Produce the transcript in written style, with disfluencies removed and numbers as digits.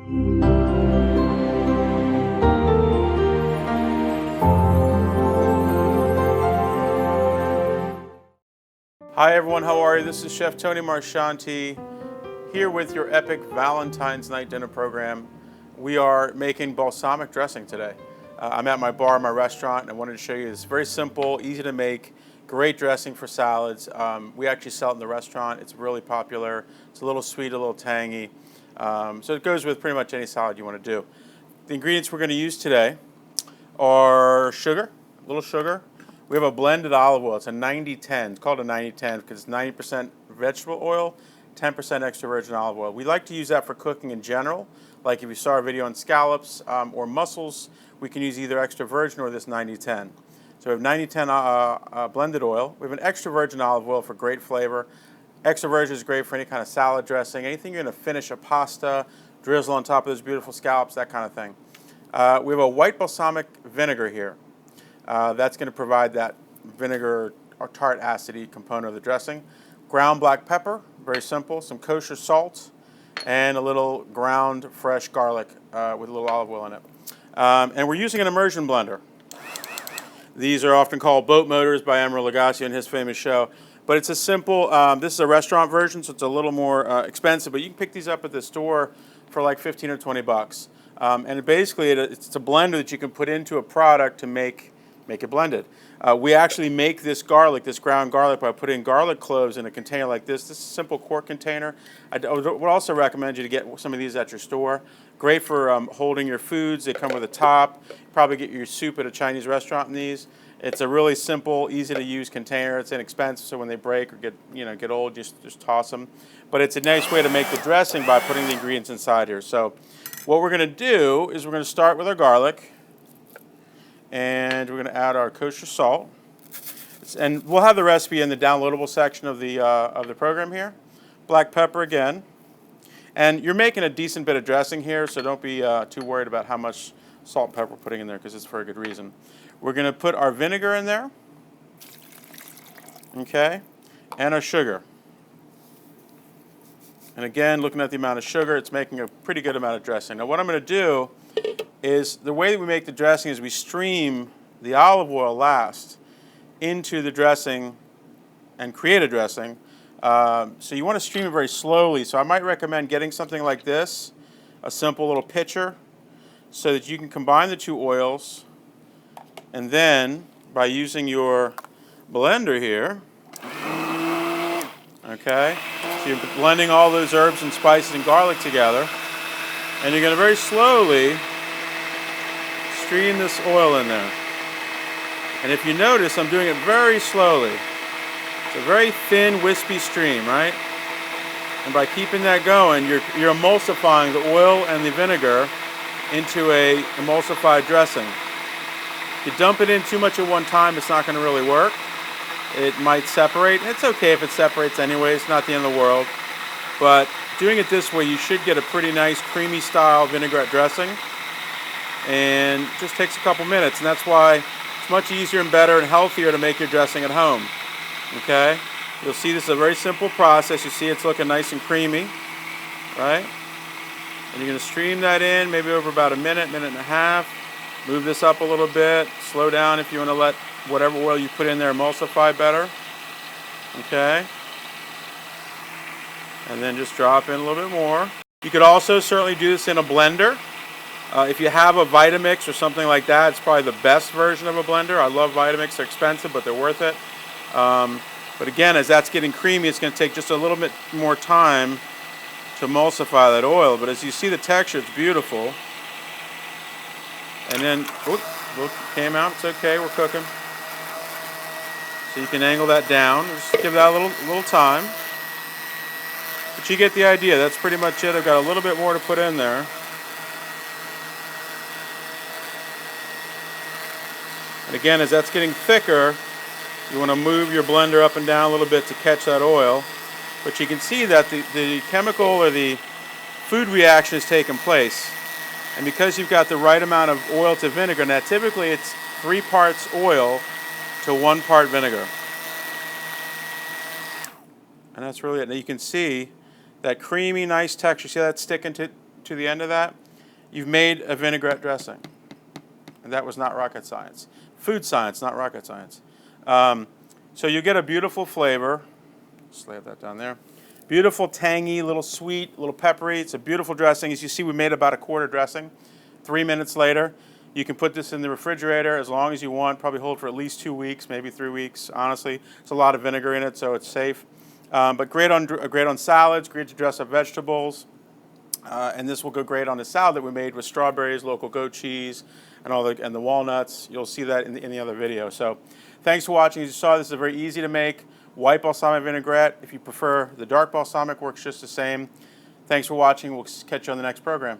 Hi everyone, how are you? This is Chef Tony Marchanti here with your epic Valentine's night dinner program. We are making balsamic dressing today. I'm at my bar, my restaurant, and I wanted to show you this very simple, easy to make, great dressing for salads. We actually sell it in the restaurant. It's really popular. It's a little sweet, a little tangy. So it goes with pretty much any salad you want to do. The ingredients we're going to use today are sugar, a little sugar. We have a blended olive oil. It's a 90-10. It's called a 90-10 because it's 90% vegetable oil, 10% extra virgin olive oil. We like to use that for cooking in general. Like if you saw our video on scallops or mussels, we can use either extra virgin or this 90-10. So we have 90-10 blended oil. We have an extra virgin olive oil for great flavor. Extra virgin is great for any kind of salad dressing, anything you're going to finish a pasta, drizzle on top of those beautiful scallops, that kind of thing. We have a white balsamic vinegar here. That's going to provide that vinegar or tart acidity component of the dressing. Ground black pepper, very simple. Some kosher salt, and a little ground fresh garlic with a little olive oil in it. And we're using an immersion blender. These are often called boat motors by Emeril Lagasse in his famous show. But it's a simple, this is a restaurant version, so it's a little more expensive, but you can pick these up at the store for like 15 or 20 bucks. And basically, it's a blender that you can put into a product to make it blended. We actually make this garlic, this ground garlic, by putting garlic cloves in a container like this. This is a simple quart container. I would also recommend you to get some of these at your store. Great for holding your foods. They come with a top. Probably get your soup at a Chinese restaurant in these. It's a really simple, easy to use container. It's inexpensive, so when they break or get old, just toss them. But it's a nice way to make the dressing by putting the ingredients inside here. So what we're going to do is we're going to start with our garlic. And we're going to add our kosher salt. And we'll have the recipe in the downloadable section of the program here. Black pepper again. And you're making a decent bit of dressing here, so don't be too worried about how much salt and pepper we're putting in there, because it's for a good reason. We're going to put our vinegar in there. Okay. And our sugar. And again, looking at the amount of sugar, it's making a pretty good amount of dressing. Now what I'm going to do is the way that we make the dressing is we stream the olive oil last into the dressing and create a dressing. So you want to stream it very slowly. So I might recommend getting something like this, a simple little pitcher, so that you can combine the two oils. And then by using your blender here, okay, so you're blending all those herbs and spices and garlic together, and you're going to very slowly stream this oil in there. And if you notice, I'm doing it very slowly. It's a very thin, wispy stream, right? And by keeping that going, you're emulsifying the oil and the vinegar into a emulsified dressing. If you dump it in too much at one time, it's not going to really work. It might separate. It's okay if it separates anyway. It's not the end of the world. But doing it this way, you should get a pretty nice, creamy style vinaigrette dressing. And it just takes a couple minutes, and that's why it's much easier and better and healthier to make your dressing at home. Okay? You'll see this is a very simple process. You see it's looking nice and creamy, right? And you're going to stream that in maybe over about a minute, minute and a half. Move this up a little bit. Slow down if you want to let whatever oil you put in there emulsify better. Okay? And then just drop in a little bit more. You could also certainly do this in a blender. If you have a Vitamix or something like that, it's probably the best version of a blender. I love Vitamix. They're expensive, but they're worth it. But again, as that's getting creamy, it's going to take just a little bit more time to emulsify that oil. But as you see the texture, it's beautiful. And then, look, came out. It's okay. We're cooking. So you can angle that down. Just give that a little time. But you get the idea. That's pretty much it. I've got a little bit more to put in there. And again, as that's getting thicker, you want to move your blender up and down a little bit to catch that oil. But you can see that the chemical or the food reaction has taken place. And because you've got the right amount of oil to vinegar, now typically it's 3 parts oil to 1 part vinegar. And that's really it. Now you can see that creamy, nice texture. See that sticking to to the end of that, you've made a vinaigrette dressing. And that was not rocket science. Food science, not rocket science. So you get a beautiful flavor. Just lay that down there. Beautiful, tangy, little sweet, little peppery. It's a beautiful dressing. As you see, we made about a quart dressing. 3 minutes later, you can put this in the refrigerator as long as you want. Probably hold for at least 2 weeks, maybe 3 weeks. Honestly, it's a lot of vinegar in it, so it's safe. But great on salads, great to dress up vegetables. And this will go great on the salad that we made with strawberries, local goat cheese, and the walnuts. You'll see that in the other video. So thanks for watching. As you saw, this is very easy to make. White balsamic vinaigrette. If you prefer the dark balsamic, works just the same. Thanks for watching. We'll catch you on the next program.